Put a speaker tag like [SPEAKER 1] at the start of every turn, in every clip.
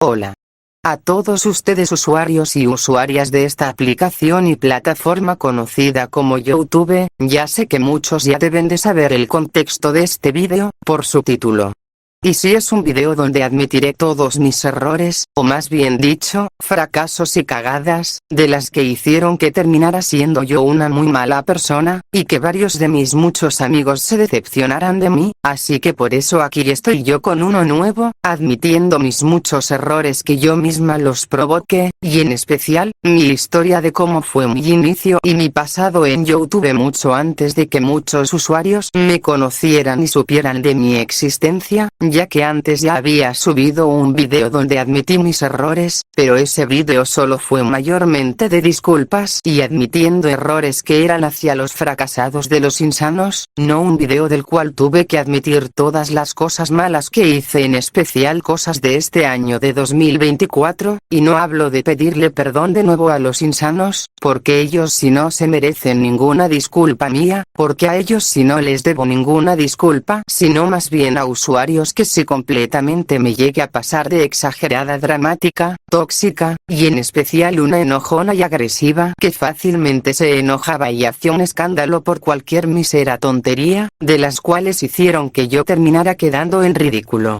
[SPEAKER 1] Hola a todos ustedes usuarios y usuarias de esta aplicación y plataforma conocida como YouTube. Ya sé que muchos ya deben de saber el contexto de este vídeo, por su título. Y si es un video donde admitiré todos mis errores, o más bien dicho, fracasos y cagadas, de las que hicieron que terminara siendo yo una muy mala persona, y que varios de mis muchos amigos se decepcionaran de mí, así que por eso aquí estoy yo con uno nuevo, admitiendo mis muchos errores que yo misma los provoqué, y en especial, mi historia de cómo fue mi inicio y mi pasado en YouTube mucho antes de que muchos usuarios me conocieran y supieran de mi existencia, ya que antes ya había subido un video donde admití mis errores, pero ese video solo fue mayormente de disculpas y admitiendo errores que eran hacia los fracasados de los insanos, no un video del cual tuve que admitir todas las cosas malas que hice, en especial cosas de este año de 2024, y no hablo de pedirle perdón de nuevo a los insanos, porque ellos sí no se merecen ninguna disculpa mía, porque a ellos sí no les debo ninguna disculpa, sino más bien a usuarios que si completamente me llegue a pasar de exagerada, dramática, tóxica, y en especial una enojona y agresiva que fácilmente se enojaba y hacía un escándalo por cualquier mísera tontería, de las cuales hicieron que yo terminara quedando en ridículo.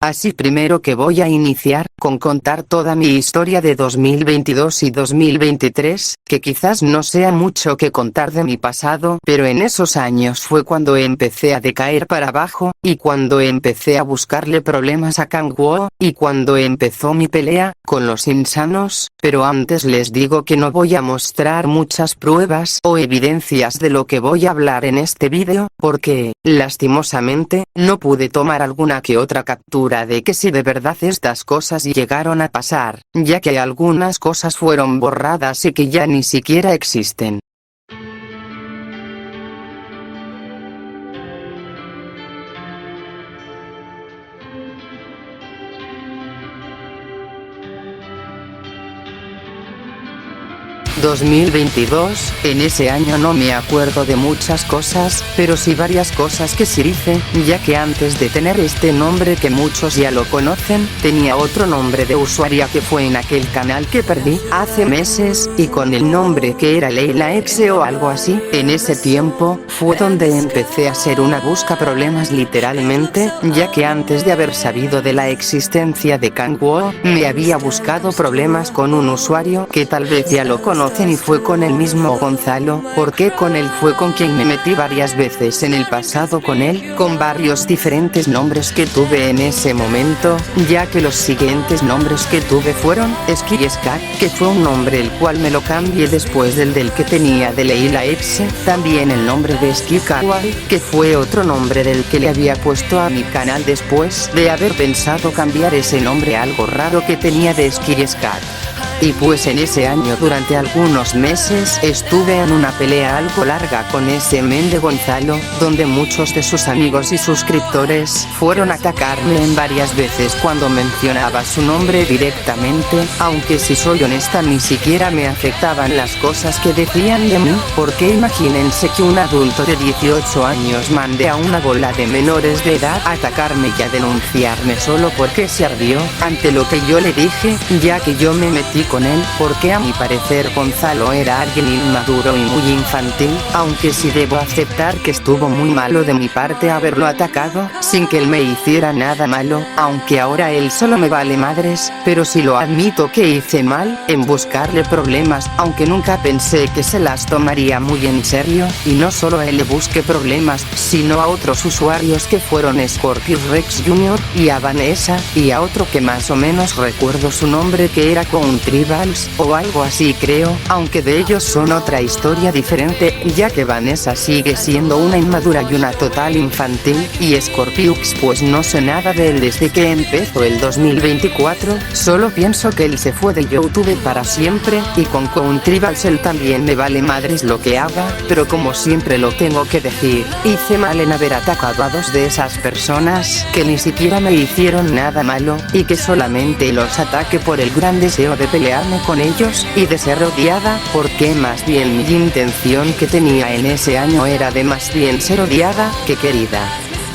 [SPEAKER 1] Así primero que voy a iniciar con contar toda mi historia de 2022 y 2023, que quizás no sea mucho que contar de mi pasado, pero en esos años fue cuando empecé a decaer para abajo, y cuando empecé a buscarle problemas a Kangwoo, y cuando empezó mi pelea con los insanos, pero antes les digo que no voy a mostrar muchas pruebas o evidencias de lo que voy a hablar en este vídeo, porque, lastimosamente, no pude tomar alguna que otra captura de que si de verdad estas cosas llegaron a pasar, ya que algunas cosas fueron borradas y que ya ni siquiera existen. ...2022, en ese año no me acuerdo de muchas cosas, pero sí varias cosas que sí hice, ya que antes de tener este nombre que muchos ya lo conocen, tenía otro nombre de usuaria que fue en aquel canal que perdí hace meses, y con el nombre que era Leila X o algo así. En ese tiempo, fue donde empecé a hacer una busca problemas literalmente, ya que antes de haber sabido de la existencia de Kangwoo, me había buscado problemas con un usuario que tal vez ya lo conocen, y fue con el mismo Gonzalo, porque con él fue con quien me metí varias veces en el pasado con él, con varios diferentes nombres que tuve en ese momento, ya que los siguientes nombres que tuve fueron Skyscat, que fue un nombre el cual me lo cambié después del que tenía de Leila X, también el nombre de Skykawai, que fue otro nombre del que le había puesto a mi canal después de haber pensado cambiar ese nombre a algo raro que tenía de Skyscat. Y pues en ese año durante algunos meses estuve en una pelea algo larga con ese men de Gonzalo, donde muchos de sus amigos y suscriptores fueron a atacarme en varias veces cuando mencionaba su nombre directamente, aunque si soy honesta ni siquiera me afectaban las cosas que decían de mí, porque imagínense que un adulto de 18 años mande a una bola de menores de edad a atacarme y a denunciarme solo porque se ardió ante lo que yo le dije, ya que yo me metí con él, porque a mi parecer Gonzalo era alguien inmaduro y muy infantil, aunque sí debo aceptar que estuvo muy malo de mi parte haberlo atacado, sin que él me hiciera nada malo, aunque ahora él solo me vale madres, pero sí lo admito que hice mal, en buscarle problemas, aunque nunca pensé que se las tomaría muy en serio, y no solo a él le busqué problemas, sino a otros usuarios que fueron Scorpius Rex Jr., y a Vanessa, y a otro que más o menos recuerdo su nombre que era Countryballs, o algo así creo, aunque de ellos son otra historia diferente, ya que Vanessa sigue siendo una inmadura y una total infantil, y Scorpius pues no sé nada de él desde que empezó el 2024, solo pienso que él se fue de YouTube para siempre, y con Countryballs él también me vale madres lo que haga, pero como siempre lo tengo que decir, hice mal en haber atacado a dos de esas personas, que ni siquiera me hicieron nada malo, y que solamente los ataque por el gran deseo de pelearme con ellos, y de ser odiada, porque más bien mi intención que tenía en ese año era de más bien ser odiada que querida.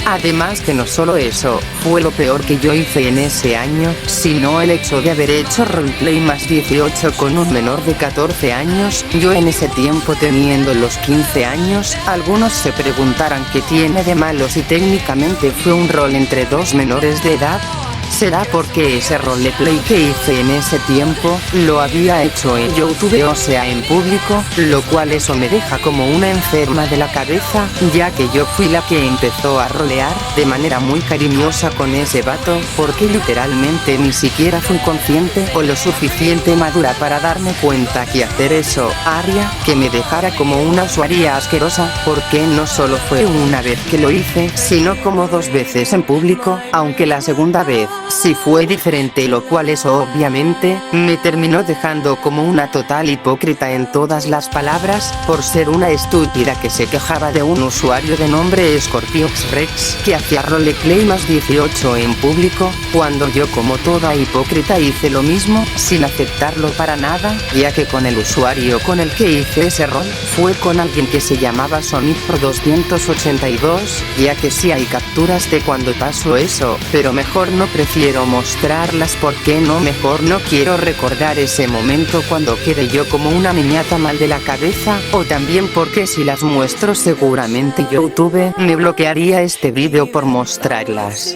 [SPEAKER 1] Además que no solo eso, fue lo peor que yo hice en ese año, sino el hecho de haber hecho roleplay más 18 con un menor de 14 años, yo en ese tiempo teniendo los 15 años, algunos se preguntarán qué tiene de malo si técnicamente fue un rol entre dos menores de edad. ¿Será porque ese roleplay que hice en ese tiempo, lo había hecho en YouTube, o sea en público, lo cual eso me deja como una enferma de la cabeza, ya que yo fui la que empezó a rolear de manera muy cariñosa con ese vato, porque literalmente ni siquiera fui consciente o lo suficiente madura para darme cuenta que hacer eso haría que me dejara como una usuaria asquerosa, porque no solo fue una vez que lo hice, sino como 2 veces en público, aunque la segunda vez sí fue diferente, lo cual eso obviamente me terminó dejando como una total hipócrita en todas las palabras, por ser una estúpida que se quejaba de un usuario de nombre Scorpiox Rex que hacía roleplay más 18 en público, cuando yo como toda hipócrita hice lo mismo, sin aceptarlo para nada, ya que con el usuario con el que hice ese rol, fue con alguien que se llamaba SonicPro282, ya que sí hay capturas de cuando pasó eso, pero mejor no prefiero mostrarlas porque mejor no quiero recordar ese momento cuando quede yo como una niñata mal de la cabeza, o también porque si las muestro seguramente YouTube me bloquearía este vídeo por mostrarlas.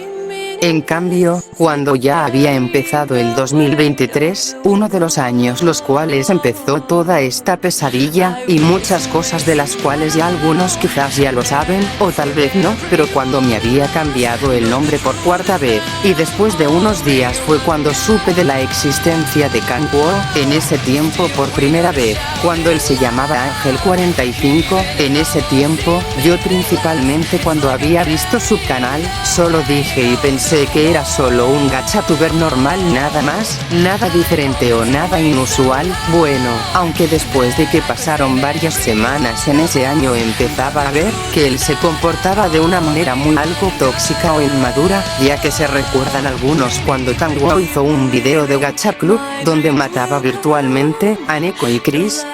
[SPEAKER 1] En cambio, cuando ya había empezado el 2023, uno de los años los cuales empezó toda esta pesadilla, y muchas cosas de las cuales ya algunos quizás ya lo saben, o tal vez no, pero cuando me había cambiado el nombre por 4ª vez, y después de unos días fue cuando supe de la existencia de Kangwoo, en ese tiempo por primera vez, cuando él se llamaba Ángel 45, en ese tiempo, yo principalmente cuando había visto su canal, solo dije y pensé que era solo un gachatuber normal, nada más, nada diferente o nada inusual. Bueno, aunque después de que pasaron varias semanas en ese año empezaba a ver que él se comportaba de una manera muy algo tóxica o inmadura, ya que se recuerdan algunos cuando Kangwoo hizo un video de Gacha Club, donde mataba virtualmente a Neko y Chris.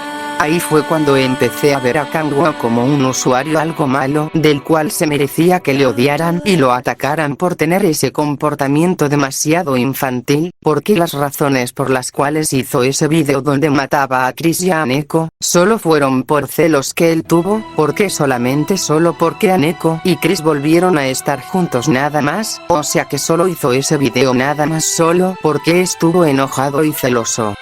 [SPEAKER 1] Ahí fue cuando empecé a ver a Kangwoo como un usuario algo malo, del cual se merecía que le odiaran y lo atacaran por tener ese comportamiento demasiado infantil, porque las razones por las cuales hizo ese video donde mataba a Chris y a Neko, solo fueron por celos que él tuvo, porque solamente solo porque a Neko y Chris volvieron a estar juntos nada más, o sea que solo hizo ese video nada más solo porque estuvo enojado y celoso.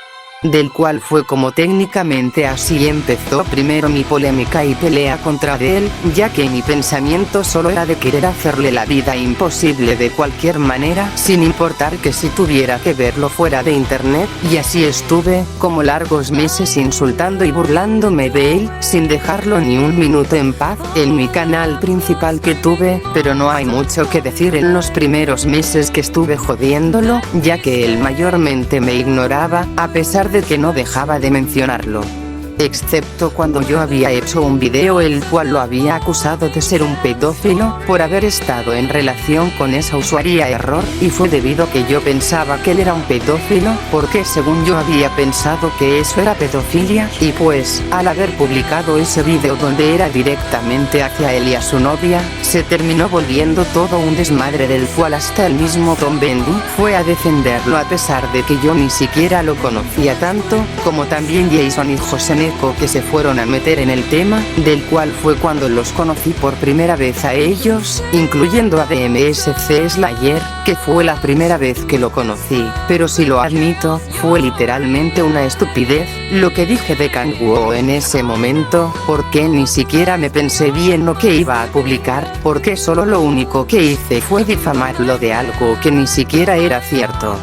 [SPEAKER 1] Del cual fue como técnicamente así empezó primero mi polémica y pelea contra él, ya que mi pensamiento solo era de querer hacerle la vida imposible de cualquier manera, sin importar que si tuviera que verlo fuera de internet, y así estuve, como largos meses insultando y burlándome de él, sin dejarlo ni un minuto en paz, en mi canal principal que tuve, pero no hay mucho que decir en los primeros meses que estuve jodiéndolo, ya que él mayormente me ignoraba, a pesar de que no dejaba de mencionarlo. Excepto cuando yo había hecho un video el cual lo había acusado de ser un pedófilo, por haber estado en relación con esa usuaria error, y fue debido a que yo pensaba que él era un pedófilo, porque según yo había pensado que eso era pedofilia, y pues, al haber publicado ese video donde era directamente hacia él y a su novia, se terminó volviendo todo un desmadre del cual hasta el mismo Tom Bendy fue a defenderlo a pesar de que yo ni siquiera lo conocía tanto, como también Jason y José Neko, que se fueron a meter en el tema, del cual fue cuando los conocí por primera vez a ellos, incluyendo a DMSC Slayer, que fue la primera vez que lo conocí, pero si lo admito, fue literalmente una estupidez, lo que dije de Kangwoo en ese momento, porque ni siquiera me pensé bien lo que iba a publicar, porque solo lo único que hice fue difamarlo de algo que ni siquiera era cierto.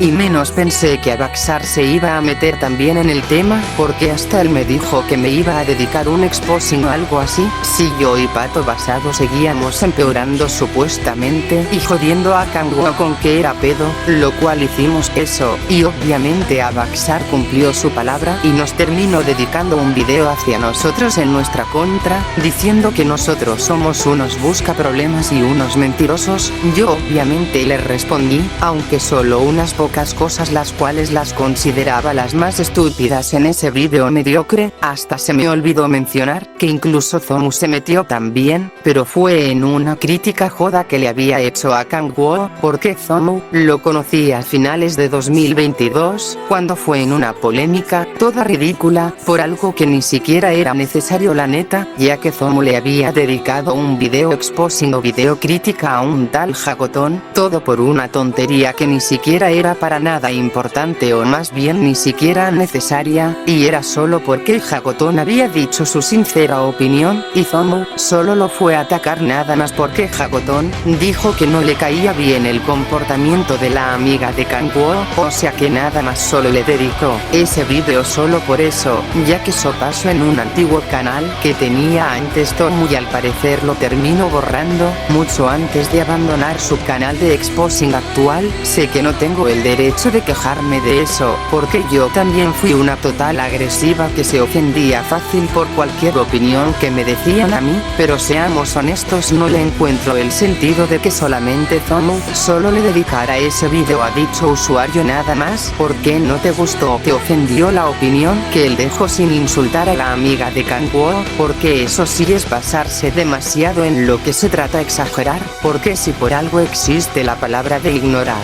[SPEAKER 1] Y menos pensé que Abaxar se iba a meter también en el tema, porque hasta él me dijo que me iba a dedicar un exposing o algo así, si yo y Pato Basado seguíamos empeorando supuestamente y jodiendo a Kangwoo con que era pedo, lo cual hicimos eso, y obviamente Abaxar cumplió su palabra y nos terminó dedicando un video hacia nosotros en nuestra contra, diciendo que nosotros somos unos busca problemas y unos mentirosos. Yo obviamente le respondí, aunque solo unas pocas pocas cosas las cuales las consideraba las más estúpidas en ese vídeo mediocre. Hasta se me olvidó mencionar que incluso Zomu se metió también, pero fue en una crítica joda que le había hecho a Kangwoo, porque Zomu lo conocí a finales de 2022, cuando fue en una polémica toda ridícula por algo que ni siquiera era necesario, la neta, ya que Zomu le había dedicado un video exposing o video crítica a un tal Jagotón, todo por una tontería que ni siquiera era para nada importante, o más bien ni siquiera necesaria, y era solo porque Jagotón había dicho su sincera opinión, y Zomu solo lo fue a atacar nada más porque Jagotón dijo que no le caía bien el comportamiento de la amiga de Kangwoo, o sea que nada más solo le dedicó ese video solo por eso, ya que eso pasó en un antiguo canal que tenía antes Zomu y al parecer lo terminó borrando mucho antes de abandonar su canal de exposing actual. Sé que no tengo el derecho de quejarme de eso, porque yo también fui una total agresiva que se ofendía fácil por cualquier opinión que me decían a mí, pero seamos honestos, no le encuentro el sentido de que solamente Zomu solo le dedicara ese video a dicho usuario nada más. ¿Por qué no te gustó o te ofendió la opinión que él dejó sin insultar a la amiga de Kangwoo? Porque eso sí es basarse demasiado en lo que se trata, exagerar, porque si por algo existe la palabra de ignorar.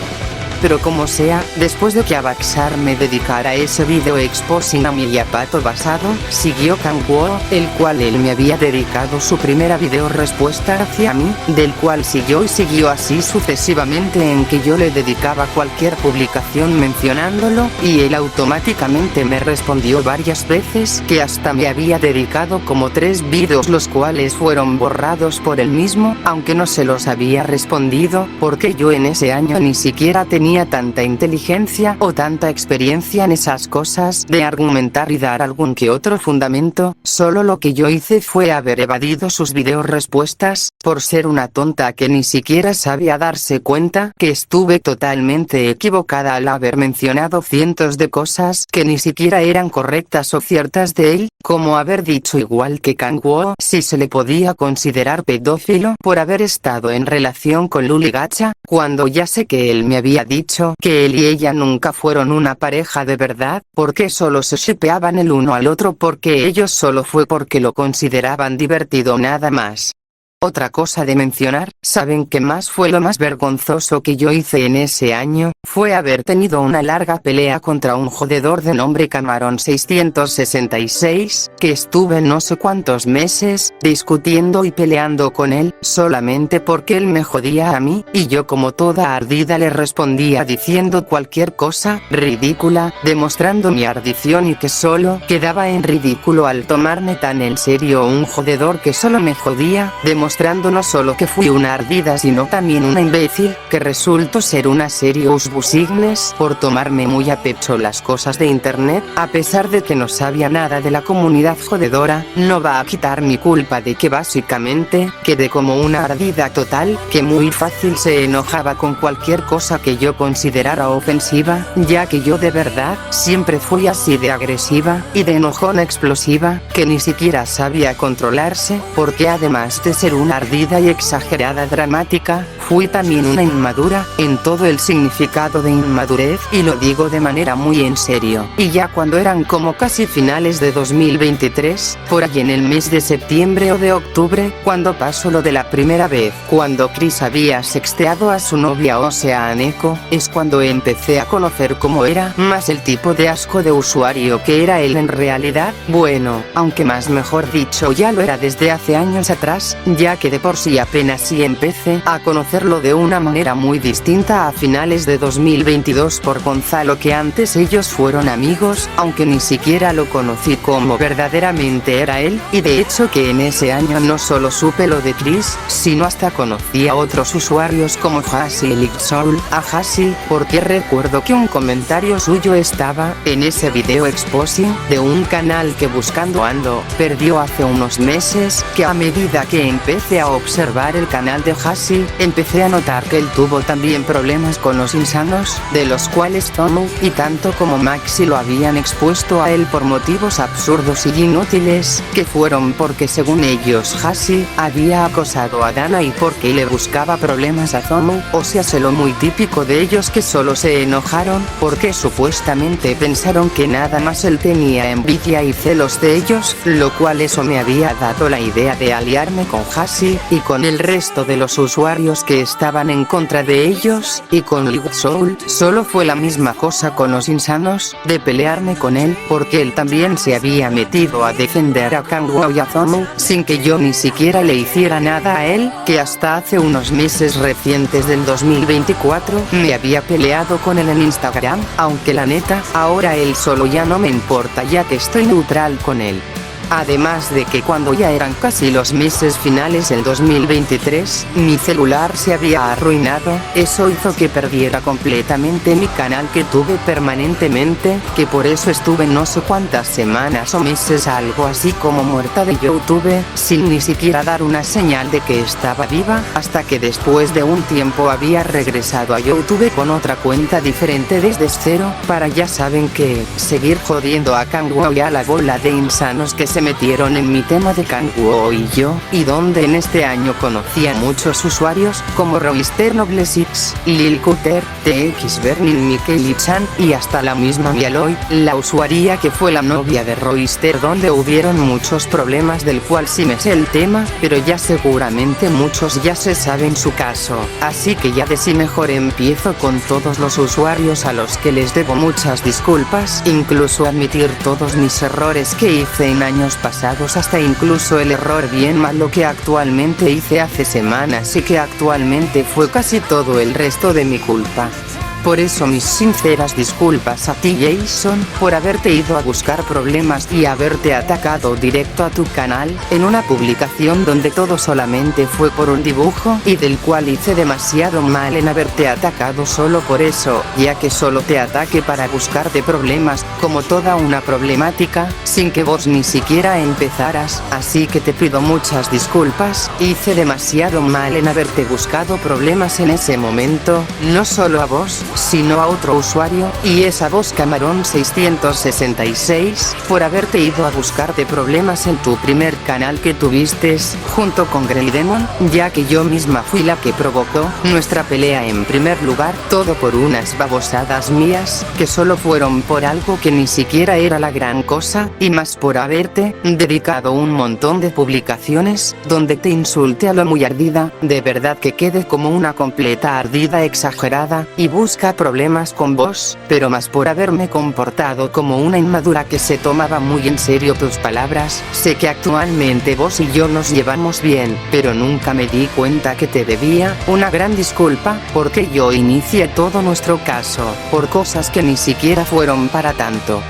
[SPEAKER 1] Pero como sea, después de que Abaxar me dedicara ese video exposing a mi yapato basado, siguió Kangwoo, el cual él me había dedicado su primera video respuesta hacia mí, del cual siguió y siguió así sucesivamente, en que yo le dedicaba cualquier publicación mencionándolo, y él automáticamente me respondió varias veces que hasta me había dedicado como 3 videos, los cuales fueron borrados por él mismo, aunque no se los había respondido, porque yo en ese año ni siquiera tenía tanta inteligencia o tanta experiencia en esas cosas de argumentar y dar algún que otro fundamento. Solo lo que yo hice fue haber evadido sus videos respuestas, por ser una tonta que ni siquiera sabía darse cuenta que estuve totalmente equivocada al haber mencionado cientos de cosas que ni siquiera eran correctas o ciertas de él, como haber dicho igual que Kangwoo si se le podía considerar pedófilo por haber estado en relación con Luli Gacha, cuando ya sé que él me había dicho que él y ella nunca fueron una pareja de verdad, porque solo se shippeaban el uno al otro, porque ellos solo fue porque lo consideraban divertido nada más. Otra cosa de mencionar, ¿saben qué más fue lo más vergonzoso que yo hice en ese año? Fue haber tenido una larga pelea contra un jodedor de nombre Camarón 666, que estuve no sé cuántos meses discutiendo y peleando con él, solamente porque él me jodía a mí, y yo como toda ardida le respondía diciendo cualquier cosa ridícula, demostrando mi ardición y que solo quedaba en ridículo al tomarme tan en serio un jodedor que solo me jodía, demostrando no solo que fui una ardida sino también una imbécil, que resultó ser una serious business por tomarme muy a pecho las cosas de internet, a pesar de que no sabía nada de la comunidad jodedora. No va a quitar mi culpa de que básicamente quedé como una ardida total, que muy fácil se enojaba con cualquier cosa que yo considerara ofensiva, ya que yo de verdad siempre fui así de agresiva y de enojona explosiva, que ni siquiera sabía controlarse, porque además de ser una ardida y exagerada dramática, fui también una inmadura, en todo el significado de inmadurez, y lo digo de manera muy en serio. Y ya cuando eran como casi finales de 2023, por ahí en el mes de septiembre o de octubre, cuando pasó lo de la primera vez, cuando Chris había sexteado a su novia, o sea a Neko, es cuando empecé a conocer cómo era más el tipo de asco de usuario que era él en realidad. Bueno, aunque más mejor dicho ya lo era desde hace años atrás, ya que de por sí apenas sí empecé a conocerlo de una manera muy distinta a finales de 2022 por Gonzalo, que antes ellos fueron amigos, aunque ni siquiera lo conocí como verdaderamente era él, y de hecho que en ese año no solo supe lo de Chris, sino hasta conocí a otros usuarios como Hasil y Soul, a Hasil, porque recuerdo que un comentario suyo estaba en ese video exposing de un canal que buscando ando perdió hace unos meses, que a medida que empecé a observar el canal de Hasil, empecé empecé a notar que él tuvo también problemas con los insanos, de los cuales Tomo, y tanto como Maxi lo habían expuesto a él por motivos absurdos y inútiles, que fueron porque según ellos Hashi había acosado a Dana y porque le buscaba problemas a Tomo, o sea lo muy típico de ellos que solo se enojaron, porque supuestamente pensaron que nada más él tenía envidia y celos de ellos, lo cual eso me había dado la idea de aliarme con Hashi, y con el resto de los usuarios que estaban en contra de ellos, y con Light Soul, solo fue la misma cosa con los insanos, de pelearme con él, porque él también se había metido a defender a Kangwoo y a Tomo, sin que yo ni siquiera le hiciera nada a él, que hasta hace unos meses recientes del 2024, me había peleado con él en Instagram, aunque la neta, ahora él solo ya no me importa ya que estoy neutral con él. Además de que cuando ya eran casi los meses finales del 2023, mi celular se había arruinado, eso hizo que perdiera completamente mi canal que tuve permanentemente, que por eso estuve no sé cuántas semanas o meses algo así como muerta de YouTube, sin ni siquiera dar una señal de que estaba viva, hasta que después de un tiempo había regresado a YouTube con otra cuenta diferente desde cero, para ya saben que, seguir jodiendo a Kangwoo y a la bola de insanos que se metieron en mi tema de Kangwoo y yo, y donde en este año conocí a muchos usuarios, como Royster Noblesix, Lil Cutter, TX Bernin Mikeli-chan, y hasta la misma Mialoy, la usuaria que fue la novia de Royster, donde hubieron muchos problemas del cual sí me sé el tema, pero ya seguramente muchos ya se saben su caso, así que ya de sí mejor empiezo con todos los usuarios a los que les debo muchas disculpas, incluso admitir todos mis errores que hice en años pasados, hasta incluso el error bien malo que actualmente hice hace semanas y que actualmente fue casi todo el resto de mi culpa. Por eso mis sinceras disculpas a ti Jason, por haberte ido a buscar problemas y haberte atacado directo a tu canal, en una publicación donde todo solamente fue por un dibujo, y del cual hice demasiado mal en haberte atacado solo por eso, ya que solo te ataque para buscarte problemas, como toda una problemática, sin que vos ni siquiera empezaras, así que te pido muchas disculpas, hice demasiado mal en haberte buscado problemas en ese momento, no solo a vos, sino a otro usuario, y es a vos Camarón 666, por haberte ido a buscarte problemas en tu primer canal que tuviste, junto con Greydemon, ya que yo misma fui la que provocó nuestra pelea en primer lugar, todo por unas babosadas mías, que solo fueron por algo que ni siquiera era la gran cosa, y más por haberte dedicado un montón de publicaciones, donde te insulté a lo muy ardida, de verdad que quede como una completa ardida exagerada, y busca problemas con vos, pero más por haberme comportado como una inmadura que se tomaba muy en serio tus palabras. Sé que actualmente vos y yo nos llevamos bien, pero nunca me di cuenta que te debía una gran disculpa, porque yo inicié todo nuestro caso, por cosas que ni siquiera fueron para tanto.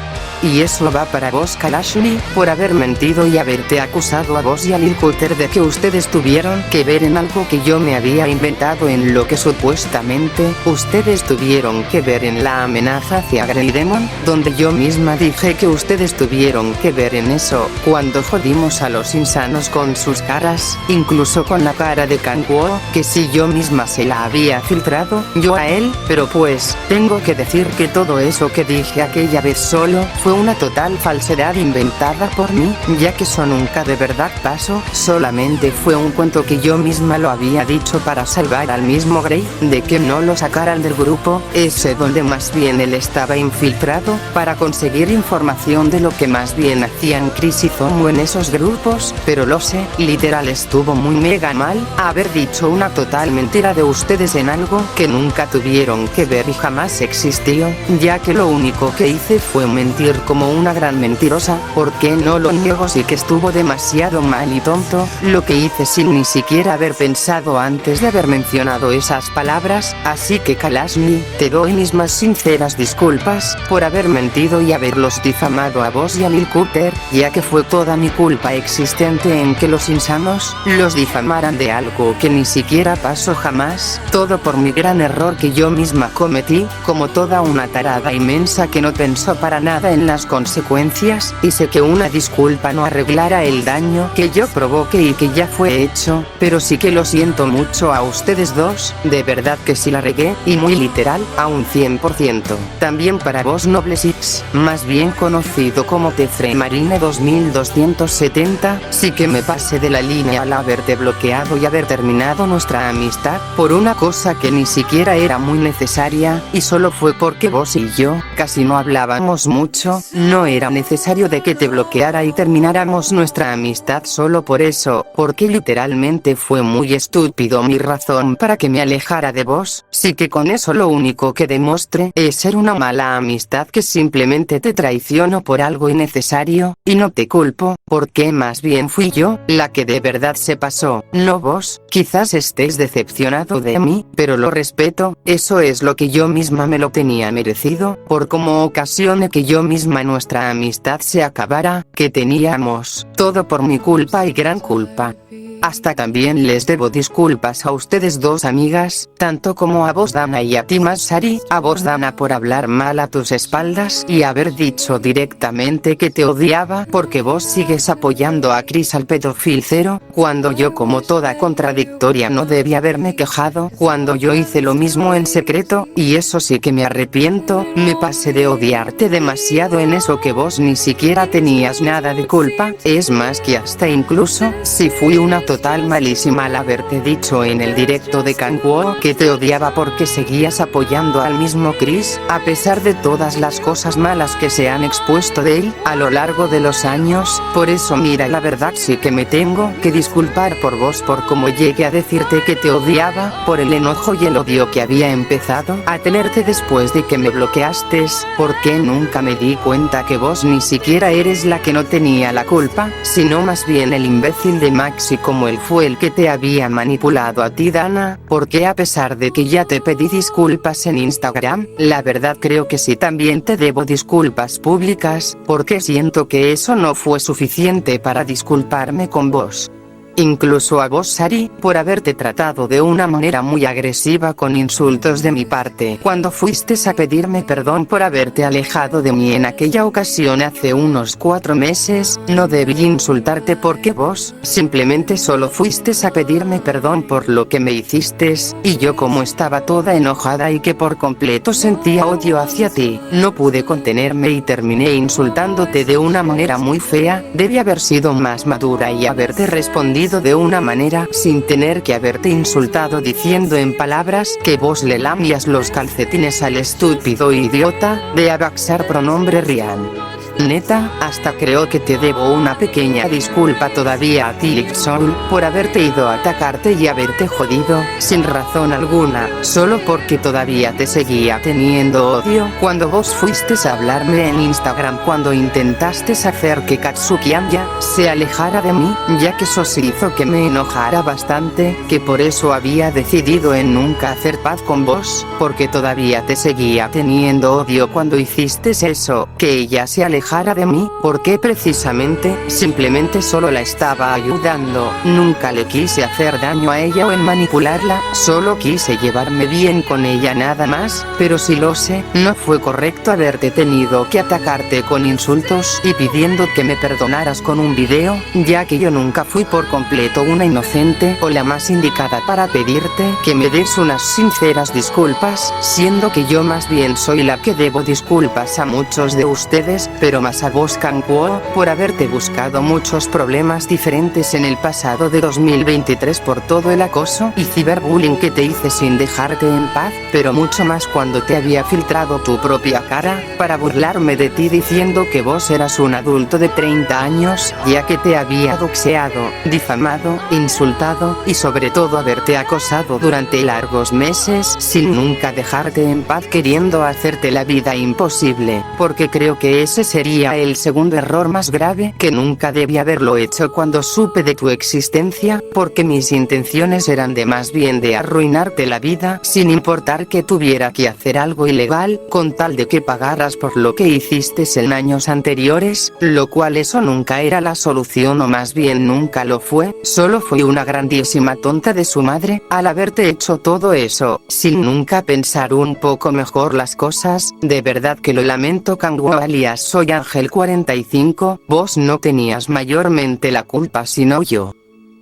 [SPEAKER 1] Y eso va para vos Kalashmi, por haber mentido y haberte acusado a vos y a Lil Cutter de que ustedes tuvieron que ver en algo que yo me había inventado, en lo que supuestamente ustedes tuvieron que ver en la amenaza hacia Greydemon, donde yo misma dije que ustedes tuvieron que ver en eso, cuando jodimos a los insanos con sus caras, incluso con la cara de Kangwoo, que si yo misma se la había filtrado, yo a él, pero pues, tengo que decir que todo eso que dije aquella vez solo fue una total falsedad inventada por mí, ya que eso nunca de verdad pasó, solamente fue un cuento que yo misma lo había dicho para salvar al mismo Grey, de que no lo sacaran del grupo, ese donde más bien él estaba infiltrado, para conseguir información de lo que más bien hacían Chris y Zomo en esos grupos, pero lo sé, literal estuvo muy mega mal, haber dicho una total mentira de ustedes en algo que nunca tuvieron que ver y jamás existió, ya que lo único que hice fue mentir como una gran mentirosa, porque no lo niego, sí que estuvo demasiado mal y tonto, lo que hice sin ni siquiera haber pensado antes de haber mencionado esas palabras, así que Kalashmi, te doy mis más sinceras disculpas, por haber mentido y haberlos difamado a vos y a Lil Cutter, ya que fue toda mi culpa existente en que los insanos los difamaran de algo que ni siquiera pasó jamás, todo por mi gran error que yo misma cometí, como toda una tarada inmensa que no pensó para nada en bien las consecuencias, y sé que una disculpa no arreglará el daño que yo provoqué y que ya fue hecho, pero sí que lo siento mucho a ustedes dos, de verdad que sí la regué, y muy literal, a un 100%. También para vos Noble Six, más bien conocido como Tefremarine 2270, sí que me pasé de la línea al haberte bloqueado y haber terminado nuestra amistad, por una cosa que ni siquiera era muy necesaria, y solo fue porque vos y yo, casi no hablábamos mucho, no era necesario de que te bloqueara y termináramos nuestra amistad solo por eso, porque literalmente fue muy estúpido mi razón para que me alejara de vos, sí que con eso lo único que demostré es ser una mala amistad que simplemente te traiciono por algo innecesario, y no te culpo, porque más bien fui yo, la que de verdad se pasó, no vos. Quizás estés decepcionado de mí, pero lo respeto, eso es lo que yo misma me lo tenía merecido, por cómo ocasioné que yo misma nuestra amistad se acabara, que teníamos, todo por mi culpa y gran culpa. Hasta también les debo disculpas a ustedes dos amigas, tanto como a vos Dana y a ti Masari, a vos Dana por hablar mal a tus espaldas y haber dicho directamente que te odiaba porque vos sigues apoyando a Chris al pedofilcero, cuando yo como toda contradictoria no debí haberme quejado, cuando yo hice lo mismo en secreto, y eso sí que me arrepiento, me pasé de odiarte demasiado en eso que vos ni siquiera tenías nada de culpa, es más que hasta incluso, si fui una total malísima al haberte dicho en el directo de Kangwoo que te odiaba porque seguías apoyando al mismo Chris, a pesar de todas las cosas malas que se han expuesto de él, a lo largo de los años, por eso mira la verdad sí que me tengo que disculpar por vos por cómo llegué a decirte que te odiaba, por el enojo y el odio que había empezado a tenerte después de que me bloqueaste, porque nunca me di cuenta que vos ni siquiera eres la que no tenía la culpa, sino más bien el imbécil de Maxi como él fue el que te había manipulado a ti Dana, porque a pesar de que ya te pedí disculpas en Instagram, la verdad creo que sí también te debo disculpas públicas, porque siento que eso no fue suficiente para disculparme con vos. Incluso a vos Sari, por haberte tratado de una manera muy agresiva con insultos de mi parte cuando fuiste a pedirme perdón por haberte alejado de mí en aquella ocasión hace unos 4 meses, no debí insultarte porque vos, simplemente solo fuiste a pedirme perdón por lo que me hiciste, y yo como estaba toda enojada y que por completo sentía odio hacia ti, no pude contenerme y terminé insultándote de una manera muy fea, debí haber sido más madura y haberte respondido de una manera sin tener que haberte insultado diciendo en palabras que vos le lamías los calcetines al estúpido idiota de Abaxar pronombre Rian. Neta, hasta creo que te debo una pequeña disculpa todavía a ti Ixol, por haberte ido a atacarte y haberte jodido, sin razón alguna, solo porque todavía te seguía teniendo odio cuando vos fuiste a hablarme en Instagram cuando intentaste hacer que Katsuki Anya se alejara de mí, ya que eso sí hizo que me enojara bastante, que por eso había decidido en nunca hacer paz con vos, porque todavía te seguía teniendo odio cuando hiciste eso, que ella se alejara de mí, porque precisamente, simplemente solo la estaba ayudando, nunca le quise hacer daño a ella o en manipularla, solo quise llevarme bien con ella nada más, pero sí lo sé, no fue correcto haberte tenido que atacarte con insultos y pidiendo que me perdonaras con un video, ya que yo nunca fui por completo una inocente o la más indicada para pedirte que me des unas sinceras disculpas, siendo que yo más bien soy la que debo disculpas a muchos de ustedes, pero más a vos Kangwoo, por haberte buscado muchos problemas diferentes en el pasado de 2023 por todo el acoso y ciberbullying que te hice sin dejarte en paz, pero mucho más cuando te había filtrado tu propia cara, para burlarme de ti diciendo que vos eras un adulto de 30 años, ya que te había doxeado, difamado, insultado, y sobre todo haberte acosado durante largos meses sin nunca dejarte en paz queriendo hacerte la vida imposible, porque creo que ese sería el segundo error más grave, que nunca debí haberlo hecho cuando supe de tu existencia, porque mis intenciones eran de más bien de arruinarte la vida, sin importar que tuviera que hacer algo ilegal, con tal de que pagaras por lo que hiciste en años anteriores, lo cual eso nunca era la solución o más bien nunca lo fue, solo fui una grandísima tonta de su madre, al haberte hecho todo eso, sin nunca pensar un poco mejor las cosas, de verdad que lo lamento Kangwoo alias soy Ángel 45, vos no tenías mayormente la culpa sino yo.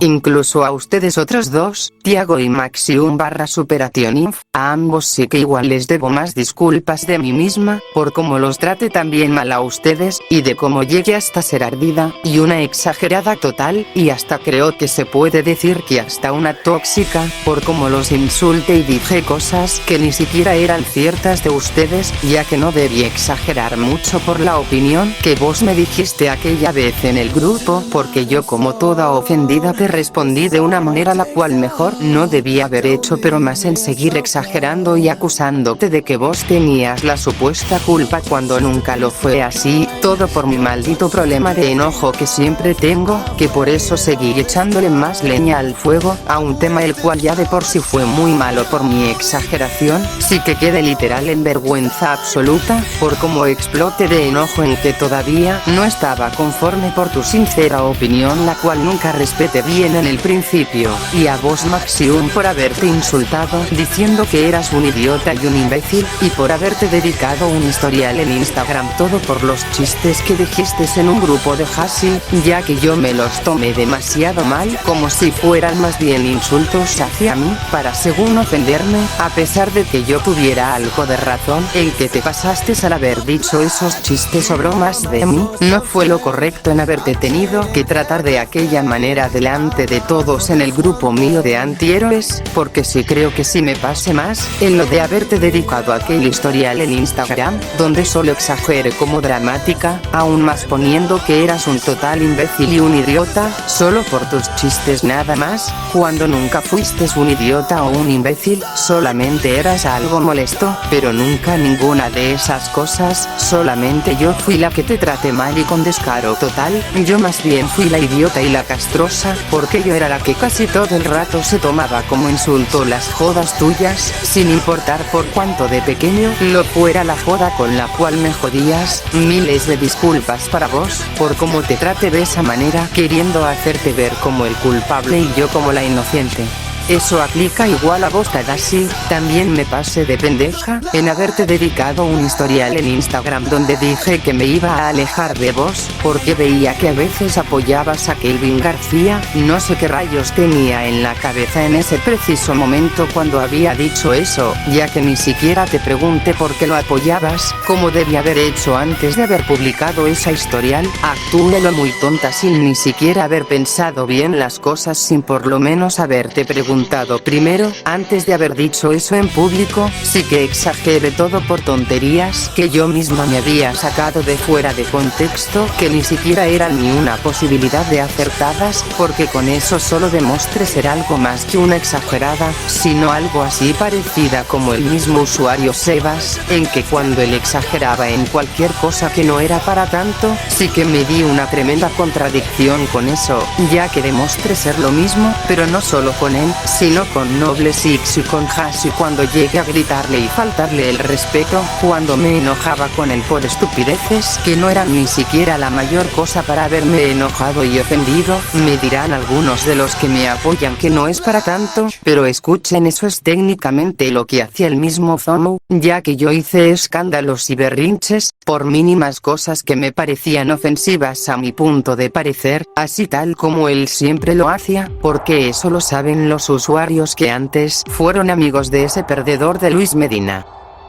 [SPEAKER 1] Incluso a ustedes otros dos, Tiago y Maxium / Superationinf, a ambos sí que igual les debo más disculpas de mí misma, por cómo los trate también mal a ustedes, y de cómo llegué hasta ser ardida, y una exagerada total, y hasta creo que se puede decir que hasta una tóxica, por cómo los insulté y dije cosas que ni siquiera eran ciertas de ustedes, ya que no debí exagerar mucho por la opinión que vos me dijiste aquella vez en el grupo, porque yo como toda ofendida te respondí de una manera la cual mejor no debía haber hecho, pero más en seguir exagerando y acusándote de que vos tenías la supuesta culpa cuando nunca lo fue así, todo por mi maldito problema de enojo que siempre tengo, que por eso seguí echándole más leña al fuego, a un tema el cual ya de por sí fue muy malo por mi exageración, sí que quedé literal en vergüenza absoluta, por cómo explote de enojo en que todavía no estaba conforme por tu sincera opinión, la cual nunca respeté bien en el principio, y a vos Maxium por haberte insultado diciendo que eras un idiota y un imbécil, y por haberte dedicado un historial en Instagram, todo por los chistes que dijiste en un grupo de Hasi, ya que yo me los tomé demasiado mal, como si fueran más bien insultos hacia mí, para según ofenderme, a pesar de que yo tuviera algo de razón. El que te pasaste al haber dicho esos chistes o bromas de mí, no fue lo correcto en haberte tenido que tratar de aquella manera delante de todos en el grupo mío de antihéroes, porque sí creo que sí me pase más, en lo de haberte dedicado a aquel historial en Instagram, donde solo exageré como dramática, aún más poniendo que eras un total imbécil y un idiota, solo por tus chistes nada más, cuando nunca fuiste un idiota o un imbécil, solamente eras algo molesto, pero nunca ninguna de esas cosas, solamente yo fui la que te traté mal y con descaro total, yo más bien fui la idiota y la castrosa, porque yo era la que casi todo el rato se tomaba como insulto las jodas tuyas, sin importar por cuánto de pequeño lo fuera la joda con la cual me jodías. Miles de disculpas para vos, por cómo te trate de esa manera, queriendo hacerte ver como el culpable y yo como la inocente. Eso aplica igual a vos Tadashi, también me pasé de pendeja, en haberte dedicado un historial en Instagram donde dije que me iba a alejar de vos, porque veía que a veces apoyabas a Kelvin García, no sé qué rayos tenía en la cabeza en ese preciso momento cuando había dicho eso, ya que ni siquiera te pregunté por qué lo apoyabas, como debí haber hecho antes de haber publicado esa historial, actué lo muy tonta sin ni siquiera haber pensado bien las cosas, sin por lo menos haberte preguntado primero, antes de haber dicho eso en público, sí que exageré todo por tonterías que yo misma me había sacado de fuera de contexto, que ni siquiera eran ni una posibilidad de acertadas, porque con eso solo demostré ser algo más que una exagerada, sino algo así parecida como el mismo usuario Sebas, en que cuando él exageraba en cualquier cosa que no era para tanto, sí que me di una tremenda contradicción con eso, ya que demostré ser lo mismo, pero no solo con él, sino con Noble Six y con Hasi cuando llegué a gritarle y faltarle el respeto, cuando me enojaba con él por estupideces que no eran ni siquiera la mayor cosa para haberme enojado y ofendido. Me dirán algunos de los que me apoyan que no es para tanto, pero escuchen, eso es técnicamente lo que hacía el mismo FOMO, ya que yo hice escándalos y berrinches, por mínimas cosas que me parecían ofensivas a mi punto de parecer, así tal como él siempre lo hacía, porque eso lo saben los usuarios que antes fueron amigos de ese perdedor de Luis Medina.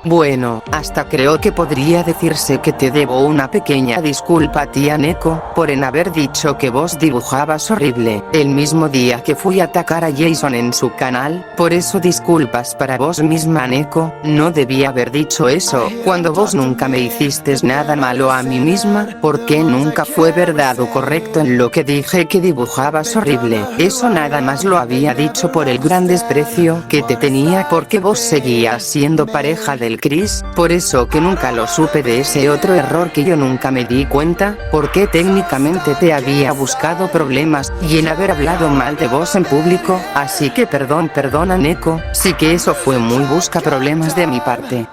[SPEAKER 1] Bueno, hasta creo que podría decirse que te debo una pequeña disculpa, tía Neko, por en haber dicho que vos dibujabas horrible, el mismo día que fui a atacar a Jason en su canal, por eso disculpas para vos misma Neko, no debía haber dicho eso, cuando vos nunca me hiciste nada malo a mí misma, porque nunca fue verdad o correcto en lo que dije que dibujabas horrible, eso nada más lo había dicho por el gran desprecio que te tenía porque vos seguías siendo pareja del Chris, por eso que nunca lo supe de ese otro error que yo nunca me di cuenta, porque técnicamente te había buscado problemas, y en haber hablado mal de vos en público, así que perdona Neko, sí que eso fue muy busca problemas de mi parte.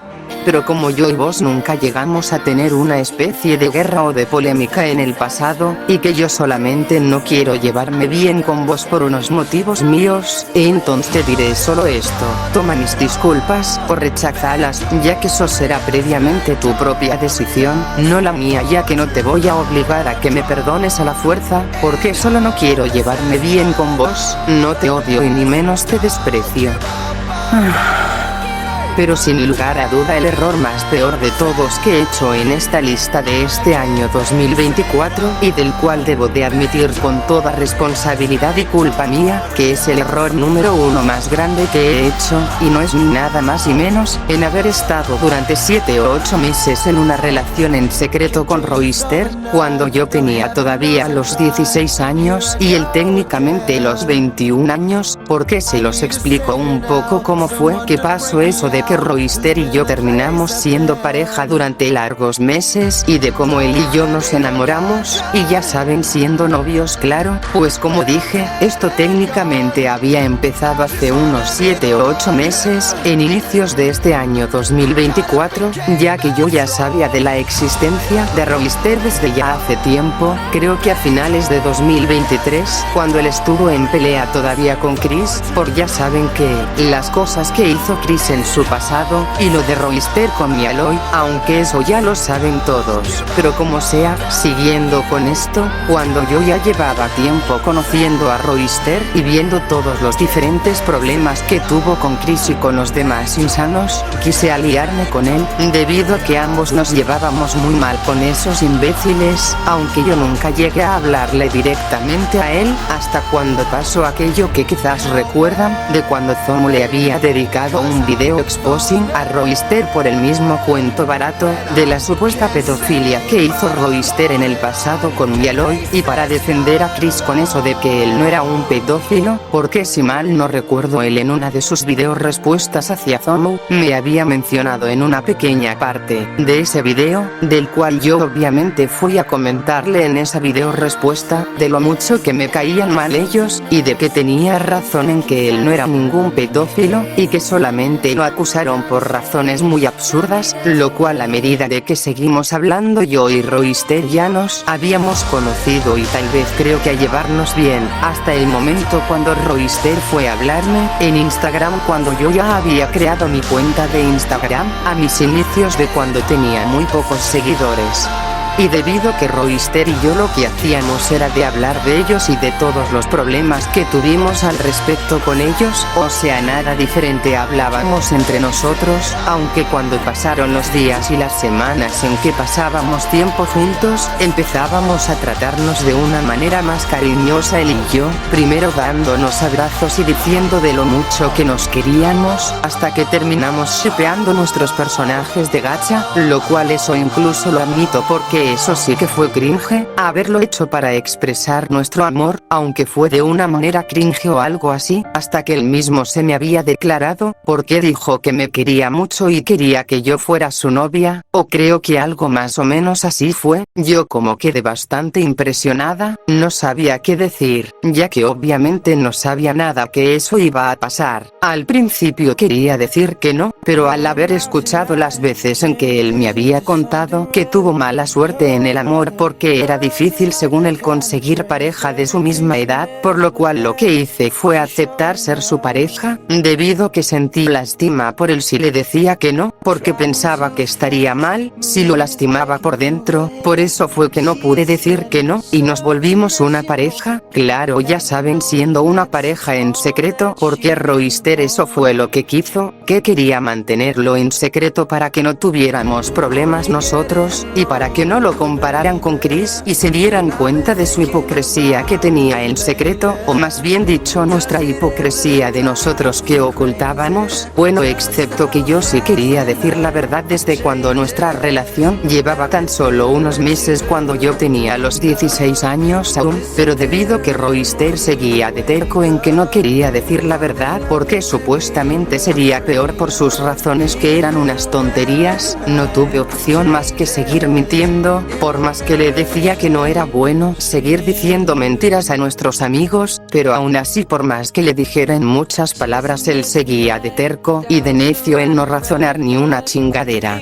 [SPEAKER 1] Pero como yo y vos nunca llegamos a tener una especie de guerra o de polémica en el pasado, y que yo solamente no quiero llevarme bien con vos por unos motivos míos, entonces te diré solo esto: toma mis disculpas o rechazalas, ya que eso será previamente tu propia decisión, no la mía, ya que no te voy a obligar a que me perdones a la fuerza, porque solo no quiero llevarme bien con vos. No te odio y ni menos te desprecio. Pero sin lugar a duda el error más peor de todos que he hecho en esta lista de este año 2024, y del cual debo de admitir con toda responsabilidad y culpa mía, que es el error número 1 más grande que he hecho, y no es ni nada más y menos, en haber estado durante 7 o 8 meses en una relación en secreto con Royster, cuando yo tenía todavía los 16 años y él técnicamente los 21 años, porque se los explico un poco cómo fue que pasó eso de que Royster y yo terminamos siendo pareja durante largos meses, y de cómo él y yo nos enamoramos, y ya saben, siendo novios, claro. Pues como dije, esto técnicamente había empezado hace unos 7 o 8 meses, en inicios de este año 2024, ya que yo ya sabía de la existencia de Royster desde ya hace tiempo, creo que a finales de 2023, cuando él estuvo en pelea todavía con Chris, por ya saben que las cosas que hizo Chris en su pasado, y lo de Royster con mi Aloy, aunque eso ya lo saben todos. Pero como sea, siguiendo con esto, cuando yo ya llevaba tiempo conociendo a Royster y viendo todos los diferentes problemas que tuvo con Chris y con los demás insanos, quise aliarme con él, debido a que ambos nos llevábamos muy mal con esos imbéciles, aunque yo nunca llegué a hablarle directamente a él, hasta cuando pasó aquello que quizás recuerdan, de cuando Zomo le había dedicado un video exposing a Royster por el mismo cuento barato de la supuesta pedofilia que hizo Royster en el pasado con mi Aloy, y para defender a Chris con eso de que él no era un pedófilo, porque si mal no recuerdo él en una de sus videos respuestas hacia Zomo, me había mencionado en una pequeña parte de ese video, del cual yo obviamente fui a comentarle en esa video respuesta, de lo mucho que me caían mal ellos, y de que tenía razón en que él no era ningún pedófilo, y que solamente lo acusaron por razones muy absurdas, lo cual a medida de que seguimos hablando yo y Royster ya nos habíamos conocido y tal vez creo que a llevarnos bien, hasta el momento cuando Royster fue a hablarme en Instagram cuando yo ya había creado mi cuenta de Instagram, a mis inicios de cuando tenía muy pocos seguidores. Y debido a que Royster y yo lo que hacíamos era de hablar de ellos y de todos los problemas que tuvimos al respecto con ellos, o sea, nada diferente hablábamos entre nosotros, aunque cuando pasaron los días y las semanas en que pasábamos tiempo juntos, empezábamos a tratarnos de una manera más cariñosa él y yo, primero dándonos abrazos y diciendo de lo mucho que nos queríamos, hasta que terminamos shippeando nuestros personajes de gacha, lo cual eso incluso lo admito porque eso sí que fue cringe, haberlo hecho para expresar nuestro amor, aunque fue de una manera cringe o algo así, hasta que él mismo se me había declarado, porque dijo que me quería mucho y quería que yo fuera su novia, o creo que algo más o menos así fue. Yo como quedé bastante impresionada, no sabía qué decir, ya que obviamente no sabía nada que eso iba a pasar. Al principio quería decir que no, pero al haber escuchado las veces en que él me había contado que tuvo mala suerte en el amor porque era difícil según él conseguir pareja de su misma edad, por lo cual lo que hice fue aceptar ser su pareja, debido a que sentí lástima por él si le decía que no, porque pensaba que estaría mal si lo lastimaba por dentro. Por eso fue que no pude decir que no, y nos volvimos una pareja, claro, ya saben, siendo una pareja en secreto, porque Royster eso fue lo que quiso, que quería mantenerlo en secreto para que no tuviéramos problemas nosotros, y para que no lo compararan con Chris y se dieran cuenta de su hipocresía que tenía en secreto, o más bien dicho nuestra hipocresía de nosotros que ocultábamos. Bueno, excepto que yo sí quería decir la verdad desde cuando nuestra relación llevaba tan solo unos meses, cuando yo tenía los 16 años aún, pero debido a que Royster seguía de terco en que no quería decir la verdad porque supuestamente sería peor por sus razones que eran unas tonterías, no tuve opción más que seguir mintiendo, miedo, por más que le decía que no era bueno seguir diciendo mentiras a nuestros amigos, pero aún así por más que le dijera en muchas palabras él seguía de terco y de necio en no razonar ni una chingadera.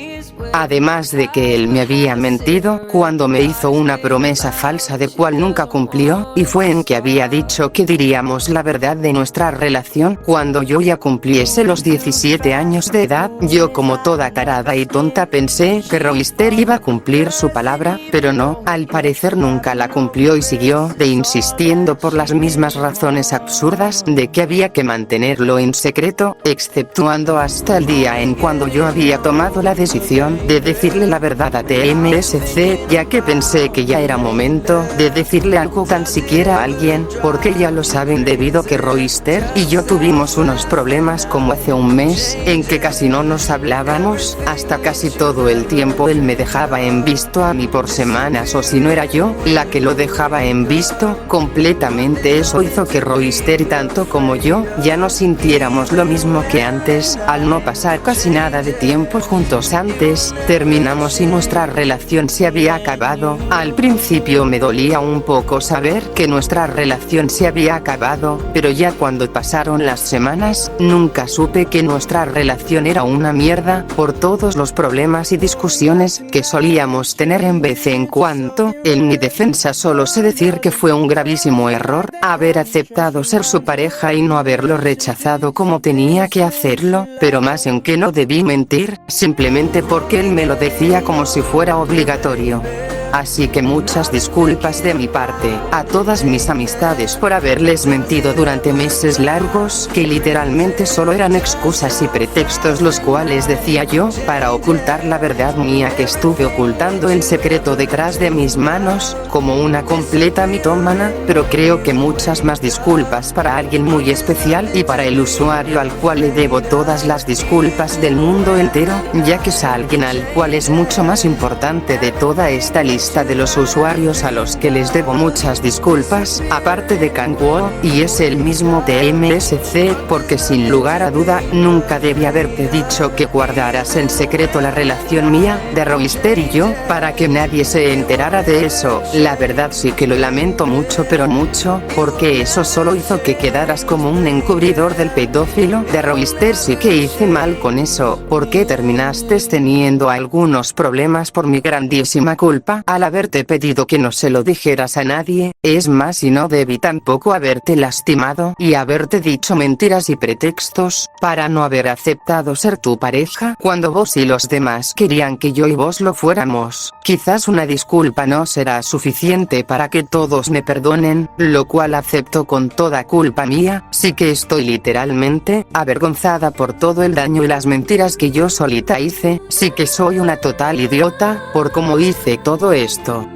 [SPEAKER 1] Además de que él me había mentido cuando me hizo una promesa falsa de cual nunca cumplió, y fue en que había dicho que diríamos la verdad de nuestra relación cuando yo ya cumpliese los 17 años de edad. Yo, como toda tarada y tonta, pensé que Royster iba a cumplir su palabra, pero no, al parecer nunca la cumplió y siguió de insistiendo por las mismas razones absurdas de que había que mantenerlo en secreto, exceptuando hasta el día en cuando yo había tomado la decisión de decirle la verdad a TMSC, ya que pensé que ya era momento de decirle algo tan siquiera a alguien, porque ya lo saben debido que Royster y yo tuvimos unos problemas como hace un mes, en que casi no nos hablábamos, hasta casi todo el tiempo él me dejaba en visto a mí por semanas, o si no era yo la que lo dejaba en visto completamente. Eso hizo que Royster, tanto como yo, ya no sintiéramos lo mismo que antes, al no pasar casi nada de tiempo juntos. Antes terminamos y nuestra relación se había acabado. Al principio me dolía un poco saber que nuestra relación se había acabado, pero ya cuando pasaron las semanas, nunca supe que nuestra relación era una mierda, por todos los problemas y discusiones que solíamos tener en vez en cuando. En mi defensa solo sé decir que fue un gravísimo error haber aceptado ser su pareja y no haberlo rechazado como tenía que hacerlo, pero más en que no debí mentir, simplemente porque él me lo decía como si fuera obligatorio. Así que muchas disculpas de mi parte a todas mis amistades por haberles mentido durante meses largos, que literalmente solo eran excusas y pretextos los cuales decía yo para ocultar la verdad mía que estuve ocultando en secreto detrás de mis manos, como una completa mitómana. Pero creo que muchas más disculpas para alguien muy especial y para el usuario al cual le debo todas las disculpas del mundo entero, ya que es alguien al cual es mucho más importante de toda esta lista de los usuarios a los que les debo muchas disculpas, aparte de Kangwoo, y es el mismo TMSC, porque sin lugar a duda nunca debí haberte dicho que guardaras en secreto la relación mía, de Royster y yo, para que nadie se enterara de eso. La verdad sí que lo lamento mucho, pero mucho, porque eso solo hizo que quedaras como un encubridor del pedófilo de Royster. Sí que hice mal con eso, porque terminaste teniendo algunos problemas por mi grandísima culpa al haberte pedido que no se lo dijeras a nadie. Es más, y no debí tampoco haberte lastimado y haberte dicho mentiras y pretextos para no haber aceptado ser tu pareja cuando vos y los demás querían que yo y vos lo fuéramos. Quizás una disculpa no será suficiente para que todos me perdonen, lo cual acepto con toda culpa mía. Sí que estoy literalmente avergonzada por todo el daño y las mentiras que yo solita hice. Sí que soy una total idiota por cómo hice todo esto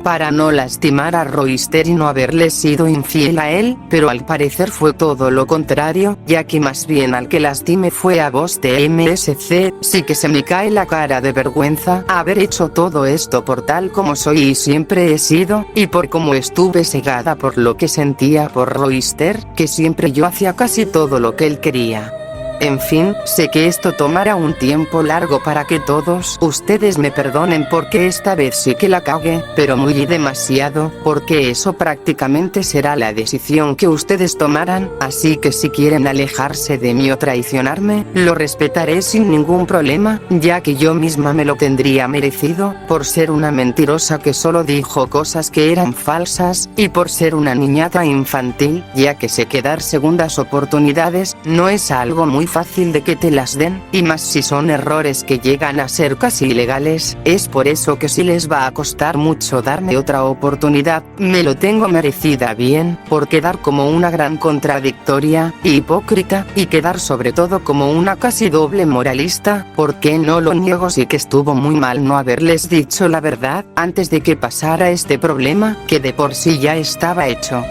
[SPEAKER 1] para no lastimar a Royster y no haberle sido infiel a él, pero al parecer fue todo lo contrario, ya que más bien al que lastimé fue a vos TMSC. Sí que se me cae la cara de vergüenza haber hecho todo esto por tal como soy y siempre he sido, y por cómo estuve cegada por lo que sentía por Royster, que siempre yo hacía casi todo lo que él quería. En fin, sé que esto tomará un tiempo largo para que todos ustedes me perdonen, porque esta vez sí que la cagué, pero muy y demasiado, porque eso prácticamente será la decisión que ustedes tomarán. Así que si quieren alejarse de mí o traicionarme, lo respetaré sin ningún problema, ya que yo misma me lo tendría merecido, por ser una mentirosa que solo dijo cosas que eran falsas, y por ser una niñata infantil, ya que sé que dar segundas oportunidades no es algo muy fácil de que te las den, y más si son errores que llegan a ser casi ilegales. Es por eso que si les va a costar mucho darme otra oportunidad, me lo tengo merecida bien, por quedar como una gran contradictoria, hipócrita, y quedar sobre todo como una casi doble moralista, porque no lo niego, sí que estuvo muy mal no haberles dicho la verdad antes de que pasara este problema, que de por sí ya estaba hecho.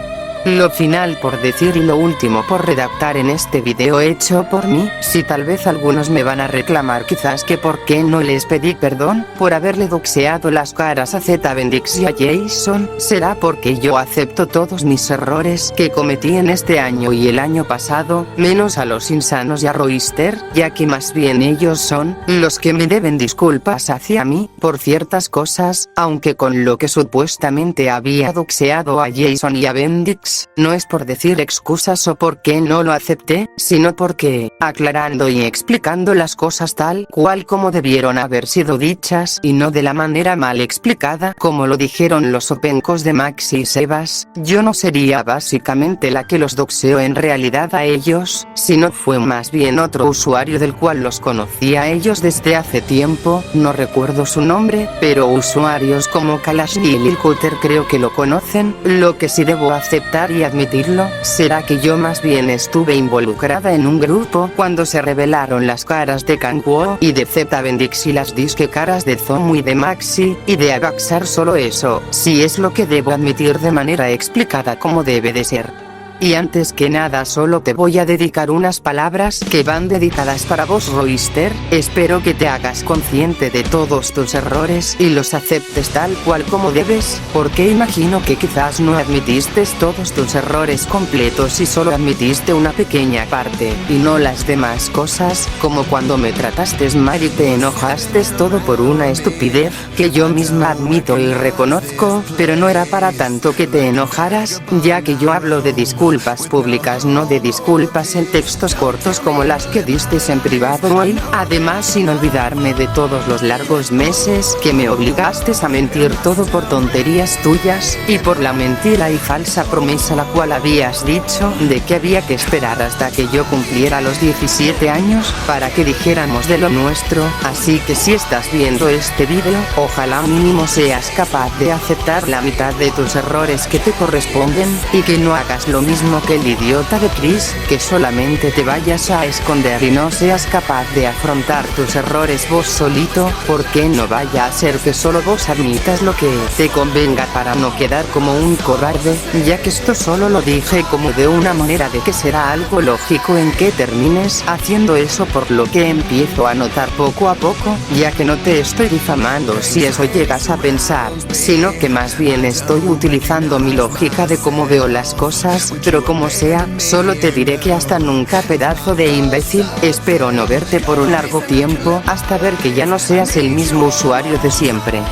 [SPEAKER 1] Lo final por decir y lo último por redactar en este video hecho por mí. Si tal vez algunos me van a reclamar quizás que por qué no les pedí perdón por haberle doxeado las caras a Z Bendix y a Jason, será porque yo acepto todos mis errores que cometí en este año y el año pasado, menos a los insanos y a Royster, ya que más bien ellos son los que me deben disculpas hacia mí por ciertas cosas, aunque con lo que supuestamente había doxeado a Jason y a Bendix, no es por decir excusas o porque no lo acepté, sino porque, aclarando y explicando las cosas tal cual como debieron haber sido dichas y no de la manera mal explicada como lo dijeron los opencos de Maxi y Sebas, yo no sería básicamente la que los doxeó en realidad a ellos, sino fue más bien otro usuario del cual los conocía a ellos desde hace tiempo, no recuerdo su nombre, pero usuarios como Kalash y Lil Cutter creo que lo conocen. Lo que sí debo aceptar y admitirlo, será que yo más bien estuve involucrada en un grupo cuando se revelaron las caras de Kanguo y de Z Bendix y las disque caras de Zomu y de Maxi, y de Abaxar. Solo eso, sí es lo que debo admitir de manera explicada como debe de ser. Y antes que nada solo te voy a dedicar unas palabras que van dedicadas para vos Royster, espero que te hagas consciente de todos tus errores y los aceptes tal cual como debes, porque imagino que quizás no admitiste todos tus errores completos y solo admitiste una pequeña parte, y no las demás cosas, como cuando me trataste mal y te enojaste todo por una estupidez, que yo misma admito y reconozco, pero no era para tanto que te enojaras, ya que yo hablo de disculpas públicas, no de disculpas en textos cortos como las que diste en privado hoy. Además, sin olvidarme de todos los largos meses que me obligaste a mentir todo por tonterías tuyas, y por la mentira y falsa promesa la cual habías dicho de que había que esperar hasta que yo cumpliera los 17 años para que dijéramos de lo nuestro. Así que si estás viendo este video, ojalá mínimo seas capaz de aceptar la mitad de tus errores que te corresponden, y que no hagas lo mismo que el idiota de Chris, que solamente te vayas a esconder y no seas capaz de afrontar tus errores vos solito, porque no vaya a ser que solo vos admitas lo que te convenga para no quedar como un cobarde, ya que esto solo lo dije como de una manera de que será algo lógico en que termines haciendo eso, por lo que empiezo a notar poco a poco, ya que no te estoy difamando si eso llegas a pensar, sino que más bien estoy utilizando mi lógica de cómo veo las cosas. Pero como sea, solo te diré que hasta nunca, pedazo de imbécil. Espero no verte por un largo tiempo, hasta ver que ya no seas el mismo usuario de siempre.